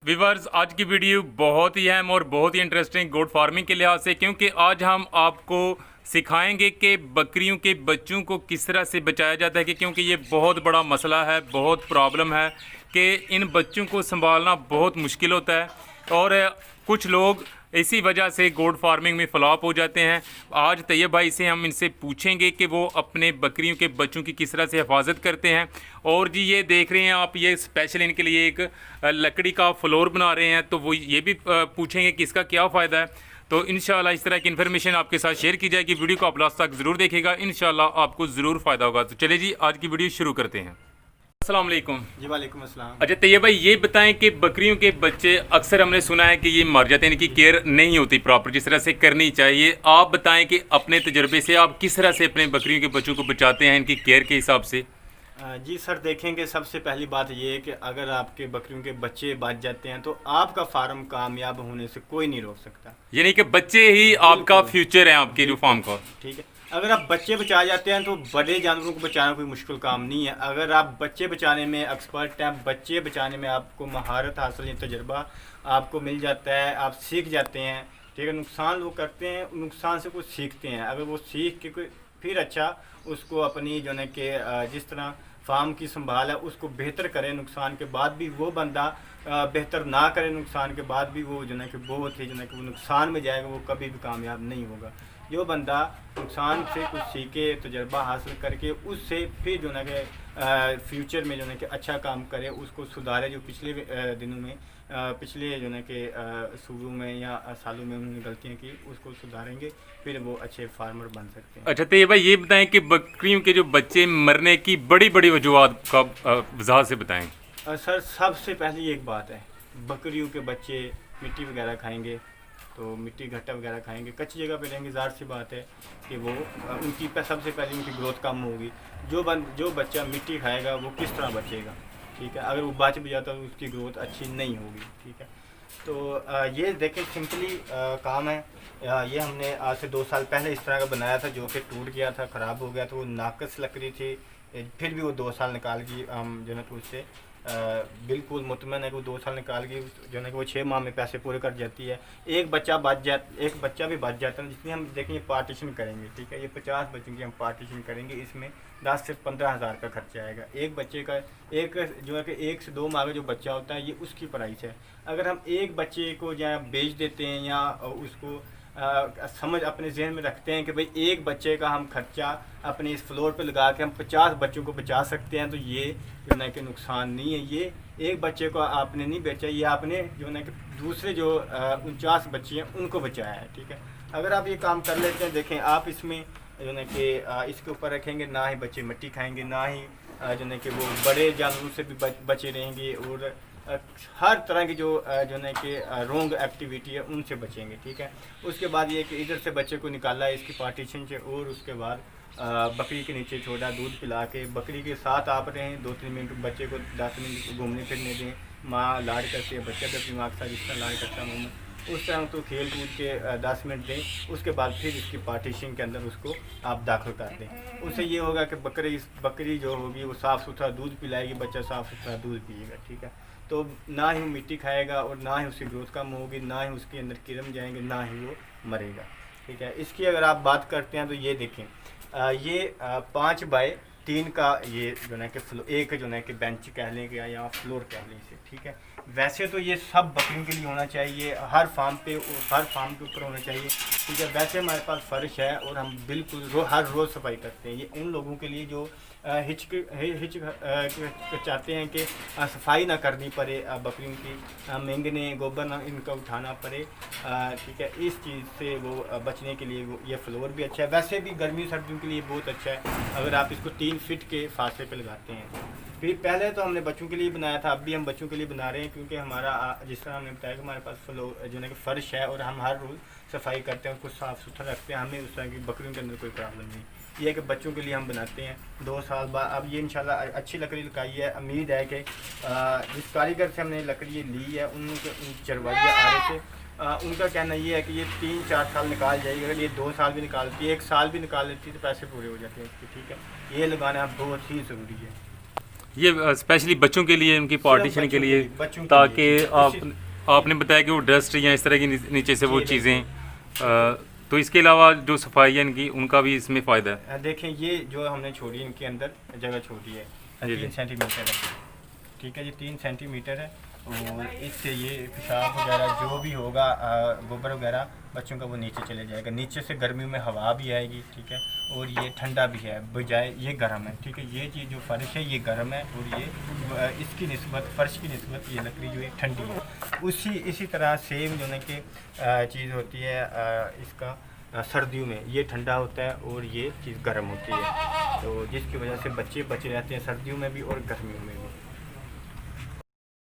Viewers, आज की video बहुत ही अहम और बहुत ही इंटरेस्टिंग गोट फार्मिंग के लिहाज से, क्योंकि आज हम आपको सिखाएंगे कि बकरियों के बच्चों को किस तरह से बचाया जाता है क्योंकि ये बहुत बड़ा मसला है, बहुत प्रॉब्लम है कि इन बच्चों को संभालना बहुत मुश्किल होता है और कुछ लोग इसी वजह से गोट फार्मिंग में फ्लॉप हो जाते हैं। आज तैयब भाई से हम इनसे पूछेंगे कि वो अपने बकरियों के बच्चों की किस तरह से हिफाजत करते हैं। और जी ये देख रहे हैं आप, ये स्पेशल इनके लिए एक लकड़ी का फ्लोर बना रहे हैं, तो वो ये भी पूछेंगे कि इसका क्या फ़ायदा है। तो इंशाल्लाह इस तरह की इन्फॉर्मेशन आपके साथ शेयर की जाएगी। वीडियो को आप लास्ट तक ज़रूर देखिएगा, इंशाल्लाह आपको ज़रूर फ़ायदा होगा। तो चलिए जी आज की वीडियो शुरू करते हैं। अस्सलाम वालेकुम। जी वालेकुम अस्सलाम। अच्छा तैयब भाई, ये बताएं कि बकरियों के बच्चे अक्सर हमने सुना है कि ये मर जाते हैं, इनकी केयर नहीं होती प्रॉपर जिस तरह से करनी चाहिए। आप बताएं कि अपने तजर्बे से आप किस तरह से अपने बकरियों के बच्चों को बचाते हैं इनकी केयर के हिसाब से। जी सर, देखेंगे सबसे पहली बात ये है कि अगर आपके बकरियों के बच्चे बच जाते हैं तो आपका फार्म कामयाब होने से कोई नहीं रोक सकता। यानी कि बच्चे ही आपका फ्यूचर है आपके जो फार्म का। ठीक है, अगर आप बच्चे बचा जाते हैं तो बड़े जानवरों को बचाना कोई मुश्किल काम नहीं है। अगर आप बच्चे बचाने में एक्सपर्ट हैं, बच्चे बचाने में आपको महारत हासिल, तजर्बा आपको मिल जाता है, आप सीख जाते हैं। ठीक है, नुकसान लोग करते हैं, नुकसान से कुछ सीखते हैं। अगर वो सीख के कोई फिर अच्छा उसको अपनी जो है कि जिस तरह फार्म की संभाल है उसको बेहतर करें, नुकसान के बाद भी वो बंदा बेहतर ना करे, नुकसान के बाद भी वो जो है कि बहुत ही जो है कि वो नुकसान में जाएगा, वो कभी भी कामयाब नहीं होगा। जो बंदा नुकसान से कुछ सीखे, तजर्बा हासिल करके उससे फिर जो है कि फ्यूचर में जो है कि अच्छा काम करे, उसको सुधारे। जो पिछले दिनों में पिछले जो है कि सूबों में या सालों में उन्होंने गलतियाँ की, उसको सुधारेंगे, फिर वो अच्छे फार्मर बन सकते हैं। अच्छा तो ये भाई ये बताएं कि बकरियों के जो बच्चे मरने की बड़ी बड़ी वजूहत का वजह से बताएं। सर सबसे पहली एक बात है, बकरियों के बच्चे मिट्टी वगैरह खाएंगे तो मिट्टी घट्टा वगैरह खाएंगे, कच्ची जगह पे रहेंगे, ज़ाहिर सी बात है कि वो उनकी सबसे पहले उनकी ग्रोथ कम होगी। जो बच्चा मिट्टी खाएगा वो किस तरह बचेगा। ठीक है, अगर वो बच भी जाता है तो उसकी ग्रोथ अच्छी नहीं होगी। ठीक है, तो ये देखें सिंपली काम है। ये हमने आज से 2 साल पहले इस तरह का बनाया था जो कि टूट गया था, ख़राब हो गया था। वो नाकस लकड़ी थी, फिर भी वो 2 साल निकाल गई। हम जो है तो उससे बिल्कुल मुतमईन है कि वो 2 साल निकाल गई, जो है कि वो 6 माह में पैसे पूरे कर जाती है। एक बच्चा भी बच जाता है, जिसमें हम देखेंगे पार्टीशन करेंगे। ठीक है, ये 50 बच्चों की हम पार्टीशन करेंगे, इसमें 10 से 15 हज़ार का खर्चा आएगा। एक बच्चे का एक जो है कि 1 से 2 माह का जो बच्चा होता है, ये उसकी प्राइस है। अगर हम एक बच्चे को या बेच देते हैं या उसको समझ अपने जहन में रखते हैं कि भाई एक बच्चे का हम खर्चा अपने इस फ्लोर पे लगा के हम 50 बच्चों को बचा सकते हैं, तो ये जो है कि नुकसान नहीं है। ये एक बच्चे को आपने नहीं बेचा, ये आपने जो है कि दूसरे जो 49 बच्चे हैं उनको बचाया है। ठीक है, अगर आप ये काम कर लेते हैं, देखें आप इसमें जो है कि इसके ऊपर रखेंगे, ना ही बच्चे मिट्टी खाएंगे, ना ही जो है कि वो बड़े जानवरों से भी बचे रहेंगे, और हर तरह की जो है कि रोंग एक्टिविटी है उनसे बचेंगे। ठीक है, उसके बाद ये कि इधर से बच्चे को निकाला है इसकी पार्टीशन से, और उसके बाद बकरी के नीचे छोड़ा, दूध पिला के बकरी के साथ आप रहें 2-3 मिनट, बच्चे को 10 मिनट घूमने फिरने दें। माँ लाड करती है, बच्चा भी अपनी माँ के साथ जिस तरह लाड करता है उस तरह तो खेल कूद के 10 मिनट दें। उसके बाद फिर इसकी पार्टीशन के अंदर उसको आप दाखिल कर दें। उससे ये होगा कि बकरी जो होगी वो साफ़ सुथरा दूध पिलाएगी, बच्चा साफ़ सुथरा दूध पिएगा। ठीक है, तो ना ही वो मिट्टी खाएगा और ना ही उसकी ग्रोथ कम होगी, ना ही उसके अंदर कीड़े जाएंगे, ना ही वो मरेगा। ठीक है, इसकी अगर आप बात करते हैं तो ये देखें, ये 5 बाय 3 का ये जो है कि एक जो है कि बेंच कह लें या फ्लोर कह लें इसे। ठीक है, वैसे तो ये सब बकरियों के लिए होना चाहिए, हर फार्म के ऊपर होना चाहिए। ठीक है, वैसे हमारे पास फर्श है और हम बिल्कुल हर रोज़ सफाई करते हैं। ये उन लोगों के लिए जो चाहते हैं कि सफाई ना करनी पड़े, बकरियों की मेंगने गोबर ना इनका उठाना पड़े। ठीक है, इस चीज़ से वो बचने के लिए वो ये फ्लोर भी अच्छा है। वैसे भी गर्मी सर्दियों के लिए बहुत अच्छा है अगर आप इसको 3 फीट के फासले पे लगाते हैं। फिर पहले तो हमने बच्चों के लिए बनाया था, अब भी हम बच्चों के लिए बना रहे हैं, क्योंकि हमारा जिस तरह हमने बताया कि हमारे पास फ्लोर जो है कि फ़र्श है और हम हर रोज़ सफाई करते हैं, उसको साफ़ सुथरा रखते हैं। हमें उस तरह की बकरियों के अंदर कोई प्रॉब्लम नहीं। ये है कि बच्चों के लिए हम बनाते हैं 2 साल बाद। अब ये इंशाल्लाह अच्छी लकड़ी लगाई है, उम्मीद है कि जिस कारीगर से हमने लकड़ी ली है उनके चरवाई है आरे से, उनका कहना ये है कि ये 3-4 साल निकाल जाएगी। अगर ये 2 साल भी निकालती है, 1 साल भी निकाल लेती है तो पैसे पूरे हो जाते हैं इसके। ठीक है, ये लगाना बहुत ही ज़रूरी है। ये स्पेशली बच्चों के लिए, उनकी पार्टीशन के लिए, बच्चों के ताकि लिए। आपने बताया कि वो डस्ट या इस तरह की नीचे से वो जी, चीज़ें, तो इसके अलावा जो सफाई है इनकी, उनका भी इसमें फ़ायदा है। देखें ये जो हमने छोड़ी इनके अंदर जगह छोड़ी है जी, 3 सेंटीमीटर है, ठीक है जी, 3 सेंटीमीटर है। और इससे ये पेशाब वगैरह जो भी होगा, गोबर वगैरह बच्चों का, वो नीचे चले जाएगा। नीचे से गर्मियों में हवा भी आएगी, ठीक है, और ये ठंडा भी है, बजाय ये गर्म है, ठीक है। ये चीज़ जो फर्श है ये गर्म है, और ये इसकी निस्बत, फर्श की निस्बत ये लकड़ी जो है ठंडी है। इसी तरह सेम जो है कि चीज़ होती है इसका सर्दियों में ये ठंडा होता है और ये चीज़ गर्म होती है, तो जिसकी वजह से बच्चे बचे रहते हैं सर्दियों में भी और गर्मियों में भी।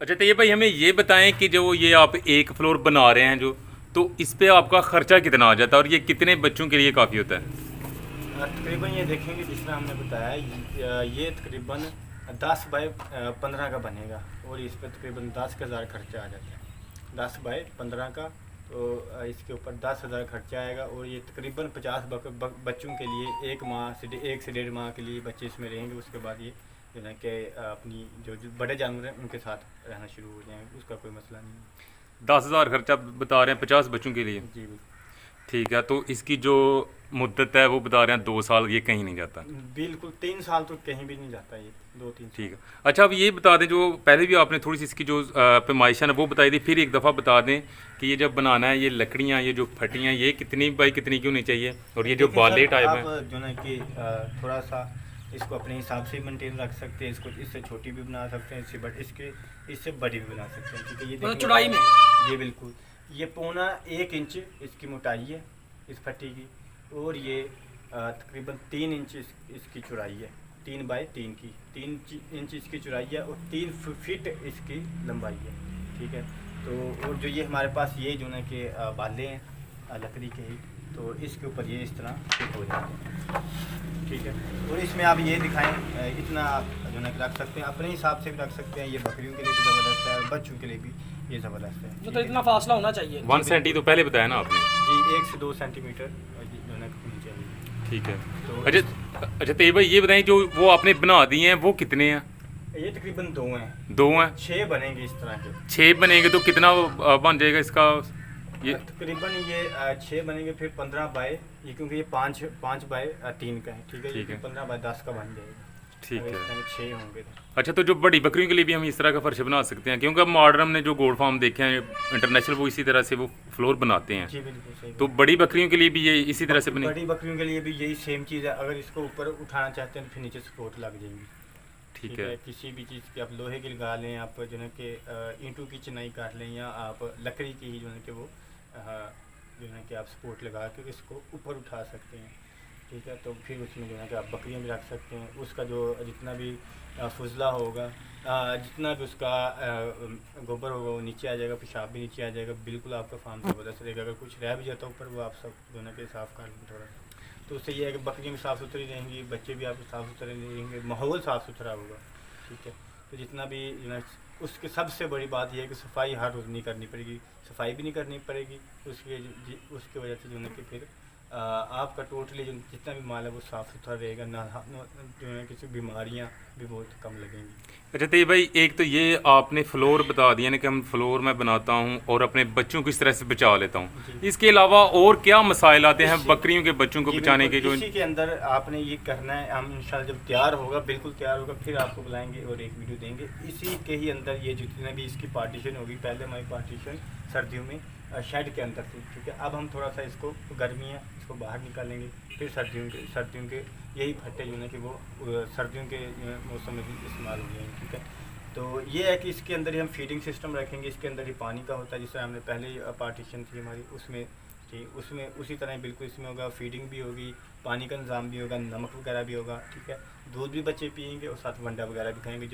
अच्छा, तो ये भाई हमें ये बताएं कि जो ये आप एक फ्लोर बना रहे हैं जो, तो इस पे आपका ख़र्चा कितना आ जाता है और ये कितने बच्चों के लिए काफ़ी होता है? तकरीबन ये देखेंगे जिस तरह हमने बताया, ये तकरीबन 10 बाय 15 का बनेगा, और इस पर तकरीबन 10,000 खर्चा आ जाता है। 10 बाय 15 का, तो इसके ऊपर 10,000 खर्चा आएगा, और ये तकरीबन 50 बच्चों के लिए 1 से 1.5 माह के लिए बच्चे इसमें रहेंगे। उसके बाद ये जो है कि अपनी जो बड़े जानवर हैं उनके साथ रहना शुरू हो जाएंगे, उसका कोई मसला नहीं है। 10,000 खर्चा बता रहे हैं 50 बच्चों के लिए? जी बिल्कुल। ठीक है, तो इसकी जो मुद्दत है वो बता रहे हैं 2 साल, ये कहीं नहीं जाता? बिल्कुल 3 साल तो कहीं भी नहीं जाता, ये 2-3 ठीक है। अच्छा, अब ये बता दें, जो पहले भी आपने थोड़ी सी इसकी जो पैमाइश है ना वो बताई थी, फिर एक दफ़ा बता दें कि ये जब बनाना है, ये लकड़ियाँ, ये जो फटियाँ, ये कितनी बाई कितनी की होनी चाहिए, और ये जो बाले टाइप है? आप जो है कि थोड़ा सा इसको अपने हिसाब से मेंटेन रख सकते हैं, इसको इससे छोटी भी बना सकते हैं, इससे बड़ी भी बना सकते हैं, ठीक है। ये मतलब चौड़ाई में? ये बिल्कुल, ये 1.25 इंच इसकी मोटाई है इस फट्टी की, और ये तकरीबन 3 इंच इसकी चौड़ाई है, 3 बाय 3 की, 3 इंच इसकी चौड़ाई है, और 3 फीट इसकी लंबाई है, ठीक है। तो और जो ये हमारे पास ये जो है कि बाले हैं लकड़ी के ही, तो इसके ऊपर ये इस तरह फिट हो जाते हैं, ठीक है। और इसमें आप ये दिखाएं, इतना आप जो है रख सकते हैं, अपने हिसाब से भी रख सकते हैं। ये बकरियों के लिए भी ज़बरदस्त है और बच्चों के लिए भी ये ज़बरदस्त है। मतलब इतना फासला होना चाहिए? 1 सेंटी तो पहले बताया ना आपने? जी, 1 से 2 सेंटीमीटर जो है होनी चाहिए। ठीक है। तो अच्छा, तो ये भाई ये बताएं, जो वो आपने बना दिए हैं वो कितने हैं? ये तकरीबन 2 हैं। 2 हैं? 6 बनेंगे इस तरह के। 6 बनेंगे तो कितना बन जाएगा इसका? ये तकरीबन ये 6 बनेंगे, फिर 15 बाय, ये क्योंकि ये 5 बाय 3 का है, ठीक है, ठीक ये है। 15 बाय 10 का बन जाएगा। ठीक है। 6 होंगे तो। अच्छा, तो जो बड़ी बकरियों के लिए भी हम इस तरह का फर्श बना सकते हैं, क्योंकि अब मॉडर्न ने जो गोल्ड फार्म देखे हैं इंटरनेशनल, वो इसी तरह से वो फ्लोर बनाते हैं, जी बिल्कुल सही। तो बड़ी बकरियों के लिए भी ये इसी तरह से बने? बड़ी बकरियों के लिए भी यही सेम चीज़ है। अगर इसको ऊपर उठाना चाहते हैं तो फिर नीचे सपोर्ट लग जाएंगी, ठीक है। किसी भी चीज़ की आप लोहे की लगा लें, आप जो है कि ईंटों की चिनाई काट लें, या आप लकड़ी की ही जो है कि वो जो है कि आप सपोर्ट लगा के इसको ऊपर उठा सकते हैं, ठीक है। तो फिर उसमें जो है कि आप बकरियाँ भी रख सकते हैं। उसका जो जितना भी फुजला होगा, जितना भी उसका गोबर होगा वो नीचे आ जाएगा, पेशाब भी नीचे आ जाएगा, बिल्कुल आपका फार्म ज़बरदस्त रहेगा। अगर कुछ रह भी जाता है ऊपर, वो आप सब जो है कि साफ़ कर लें थोड़ा सा, तो उससे ये है कि बकरियाँ भी साफ़ सुथरी रहेंगी, बच्चे भी आपके साफ़ सुथरे रहेंगे, माहौल साफ़ सुथरा होगा, ठीक है। तो जितना भी जो है, उसकी सबसे बड़ी बात यह है कि सफाई हर रोज़ नहीं करनी पड़ेगी, सफाई भी नहीं करनी पड़ेगी, उसकी वजह से जो है कि फिर आपका टोटली जो जितना भी माल है वो साफ़ सुथरा रहेगा, ना जो है किसी बीमारियां भी बहुत कम लगेंगी। अच्छा, तो ये भाई एक तो ये आपने फ्लोर बता दिया ना कि हम फ्लोर में बनाता हूँ और अपने बच्चों को इस तरह से बचा लेता हूँ, इसके अलावा और क्या मसाइल आते हैं बकरियों के बच्चों को बचाने के? जो इसी के अंदर आपने ये करना है, हम इंशाल्लाह जब तैयार होगा, बिल्कुल तैयार होगा, फिर आपको बुलाएंगे और एक वीडियो देंगे। इसी के ही अंदर ये जितने भी इसकी पार्टीशन होगी, पहले हमारी पार्टीशन सर्दियों में शेड के अंदर थी, ठीक है। अब हम थोड़ा सा इसको गर्मियाँ इसको बाहर निकालेंगे, फिर सर्दियों के यही फट्टे जो है कि वो सर्दियों के मौसम में भी इस्तेमाल हो जाएंगे, ठीक है। तो ये है कि इसके अंदर ही हम फीडिंग सिस्टम रखेंगे, इसके अंदर ही पानी का होता है, जिस तरह हमने पहले पार्टीशन थी हमारी उसमें थी, उसमें उसी तरह बिल्कुल इसमें होगा, फीडिंग भी होगी, पानी का इंतज़ाम भी होगा, नमक वगैरह भी होगा, ठीक है। दूध भी बच्चे पिएंगे और साथ वंडा वगैरह भी खाएंगे,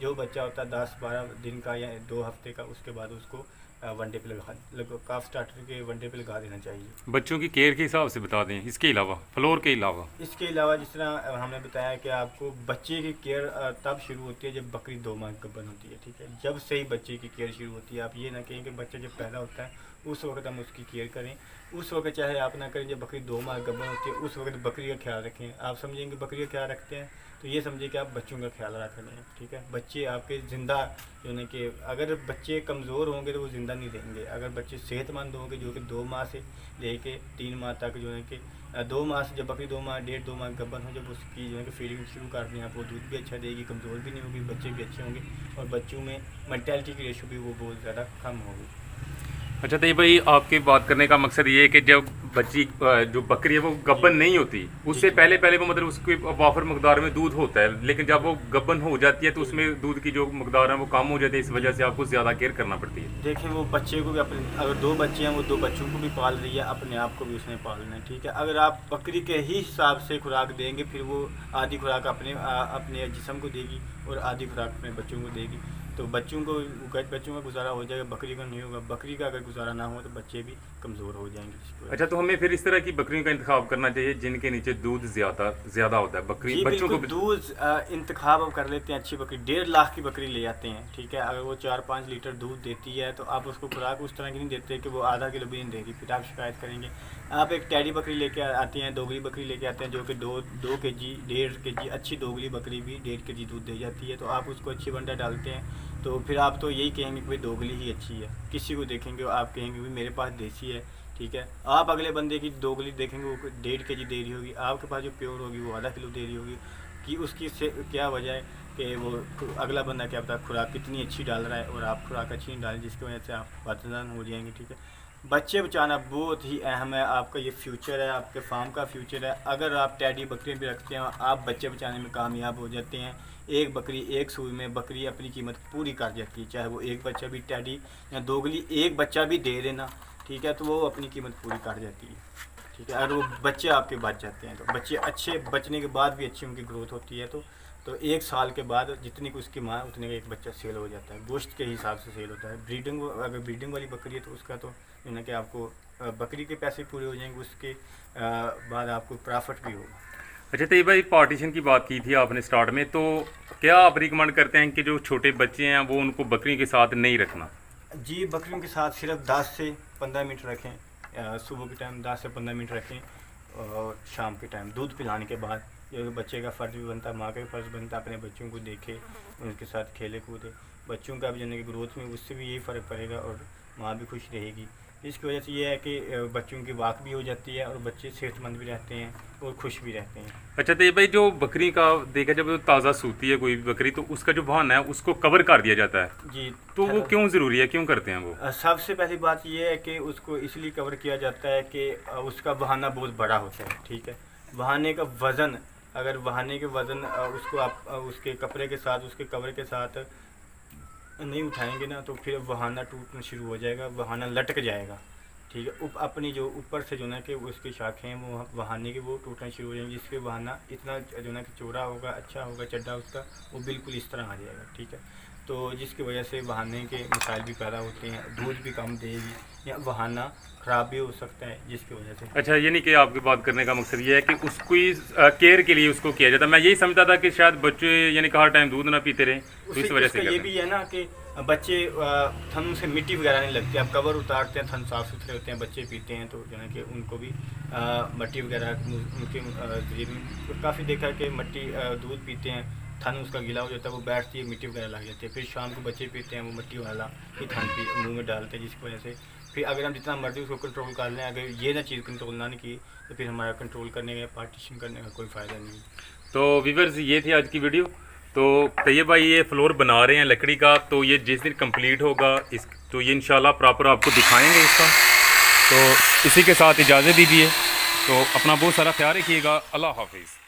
जो बच्चा होता है 10-12 दिन का या 2 हफ्ते का, उसके बाद उसको वनडे पे लगा काफ स्टार्टर के वनडे पे लगा देना चाहिए। बच्चों की केयर के हिसाब से बता दें, इसके अलावा फ्लोर के अलावा? इसके अलावा जिस तरह हमने बताया कि आपको बच्चे की केयर तब शुरू होती है जब बकरी 2 माह गब्बन होती है, ठीक है। जब से ही बच्चे की केयर शुरू होती है, आप ये ना कहें कि बच्चा जब पैदा होता है उस वक्त हम उसकी केयर करें, उस वक्त चाहे आप ना करें जब बकरी 2 माह गब्बन होती है, उस वक्त बकरी का ख्याल रखें। आप समझेंगे बकरी का ख्याल रखते हैं तो ये समझिए कि आप बच्चों का ख्याल रख रहे हैं, ठीक है। बच्चे आपके ज़िंदा जो है कि अगर बच्चे कमज़ोर होंगे तो वो ज़िंदा नहीं रहेंगे। अगर बच्चे सेहतमंद होंगे जो कि 2 माह से लेके 3 माह तक जो है कि 2 माह से, जब बकरी 2 माह 1.5-2 माह गब्बन हो, जब उसकी जो है कि फीडिंग शुरू कर दें आप, वो दूध भी अच्छा देगी, कमज़ोर भी नहीं होगी, बच्चे भी अच्छे होंगे और बच्चों में मेंटालिटी की रेशो भी वो बहुत ज़्यादा कम होगी। अच्छा तो ये भाई आपके बात करने का मकसद ये है कि जब बच्ची जो बकरी है वो गब्बन नहीं होती, उससे पहले पहले वो मतलब उसके वाफर मकदार में दूध होता है, लेकिन जब वो गब्बन हो जाती है तो उसमें दूध की जो मकदार है वो कम हो जाती है, इस वजह से आपको ज़्यादा केयर करना पड़ती है। देखें वो बच्चे को भी अपने, अगर 2 बच्चे हैं वो 2 बच्चों को भी पाल रही है, अपने आप को भी उसने पालना है, ठीक है। अगर आप बकरी के ही हिसाब से खुराक देंगे फिर वो आधी खुराक अपने जिस्म को देगी और आधी खुराक अपने बच्चों को देगी, तो बच्चों का गुजारा हो जाएगा, बकरी का नहीं होगा। बकरी का अगर गुजारा ना हो तो बच्चे भी कमज़ोर हो जाएंगे। अच्छा तो हमें फिर इस तरह की बकरियों का इंतखाब करना चाहिए जिनके नीचे दूध ज़्यादा होता है, बकरी जी बच्चों को बिल्कुल, दूध इंतखाब आप कर लेते हैं, अच्छी बकरी 1.5 लाख की बकरी ले आते हैं, ठीक है। अगर वो 4-5 लीटर दूध देती है तो आप उसको खुराक उस तरह की नहीं देते कि वो आधा किलो भी नहीं देगी, फिर आप शिकायत करेंगे। आप एक टैडी बकरी लेके आते हैं, दोगली बकरी लेके आते हैं जो कि 2 केजी 1.5 केजी, अच्छी दोगली बकरी भी 1.5 केजी दूध दे जाती है, तो आप उसको अच्छी वंडा डालते हैं तो फिर आप तो यही कहेंगे कि भाई दोगली ही अच्छी है। किसी को देखेंगे आप कहेंगे भाई मेरे पास देसी है, ठीक है। आप अगले बंदे की दोगली देखेंगे वो 1.5 केजी दे रही होगी, आपके पास जो प्योर होगी वो आधा किलो दे रही होगी, कि उसकी से क्या वजह है कि वो अगला बंदा क्या पता खुराक कितनी अच्छी डाल रहा है और आप खुराक अच्छी नहीं डाल, जिसकी वजह से आप बदनाम हो जाएंगे, ठीक है। बच्चे बचाना बहुत ही अहम है, आपका ये फ्यूचर है, आपके फार्म का फ्यूचर है। अगर आप टैडी बकरी भी रखते हैं आप बच्चे बचाने में कामयाब हो जाते हैं। एक बकरी एक सुई में बकरी अपनी कीमत पूरी कर जाती है, चाहे वो एक बच्चा भी टैडी या दोगली एक बच्चा भी दे देना, ठीक है, तो वो अपनी कीमत पूरी कर जाती है, ठीक है। अगर वो बच्चे आपके बच जाते हैं तो बच्चे अच्छे बचने के बाद भी अच्छी उनकी ग्रोथ होती है, तो 1 साल के बाद जितनी की उसकी माँ उतने का एक बच्चा सेल हो जाता है, गोश्त के हिसाब से सेल होता है। ब्रीडिंग अगर ब्रीडिंग वाली बकरी है तो उसका तो जो है कि आपको बकरी के पैसे पूरे हो जाएंगे, उसके बाद आपको प्रॉफिट भी होगा। अच्छा तो ये भाई पार्टीशन की बात की थी आपने स्टार्ट में, तो क्या आप रिकमेंड करते हैं कि जो छोटे बच्चे हैं वो उनको बकरियों के साथ नहीं रखना? जी बकरियों के साथ सिर्फ 10 से 15 मिनट रखें, सुबह के टाइम 10 से 15 मिनट रखें और शाम के टाइम दूध पिलाने के बाद। जो बच्चे का फ़र्ज़ भी बनता है, माँ का भी फ़र्ज़ बनता है, अपने बच्चों को देखे, उनके साथ खेले कूदे, बच्चों का भी जो है ग्रोथ में उससे भी यही फ़र्क पड़ेगा और माँ भी खुश रहेगी। इसकी वजह से ये है कि बच्चों की वाक भी हो जाती है और बच्चे सेहतमंद भी रहते हैं और खुश भी रहते हैं। अच्छा तो ये भाई जो बकरी का देखा जब ताज़ा सूती है कोई बकरी तो उसका जो बहाना है उसको कवर कर दिया जाता है जी, तो वो क्यों ज़रूरी है, क्यों करते हैं वो? सबसे पहली बात ये है कि उसको इसलिए कवर किया जाता है कि उसका बहाना बहुत बड़ा होता है, ठीक है। बहाने का वज़न, अगर बहाने के वज़न उसको आप उसके कपड़े के साथ, उसके कवर के साथ नहीं उठाएंगे ना तो फिर बहाना टूटना शुरू हो जाएगा, बहाना लटक जाएगा, ठीक है। अपनी जो ऊपर से जो ना कि उसकी शाखें हैं वो बहाने के वो टूटना शुरू हो जाएंगी, जिसके बहाना इतना जो ना कि चौड़ा होगा, अच्छा होगा चड्डा उसका, वो बिल्कुल इस तरह आ जाएगा, ठीक है। तो जिसकी वजह से बहाने के मसाइल भी पैदा होते हैं, दूध भी कम देगी या बहाना ख़राब भी हो सकता है जिसकी वजह से। अच्छा यानी कि आपकी बात करने का मकसद ये है कि उसको केयर के लिए उसको किया जाता है। मैं यही समझता था कि शायद बच्चे यानी कि हर टाइम दूध ना पीते रहें, तो इस वजह से ये भी है ना कि बच्चे थनों से मिट्टी वगैरह नहीं लगती, आप कवर उतारते हैं, थन साफ़ सुथरे होते हैं, बच्चे पीते हैं तो जो है कि उनको भी मिट्टी वगैरह उनके शरीर में काफ़ी देखा कि मिट्टी दूध पीते हैं, थन उसका गीला हो जाता है, वो बैठती है, मिट्टी वगैरह लग जाती है, फिर शाम को बच्चे पीते हैं वो मिट्टी वाला ही थन मुँह में डालते हैं, जिसकी वजह से फिर अगर हम जितना मर्जी उसको कंट्रोल कर लें, अगर ये ना चीज़ कंट्रोल ना की तो फिर हमारा कंट्रोल करने का, पार्टीशन करने का कोई फ़ायदा नहीं। तो व्यूअर्स ये थी आज की वीडियो। तो तैयब भाई ये फ्लोर बना रहे हैं लकड़ी का, तो ये जिस दिन कंप्लीट होगा इस तो ये इंशाल्लाह प्रॉपर आपको दिखाएंगे इसका। तो इसी के साथ इजाज़त दीजिए, तो अपना बहुत सारा ख्याल रखिएगा। अल्लाह हाफिज़।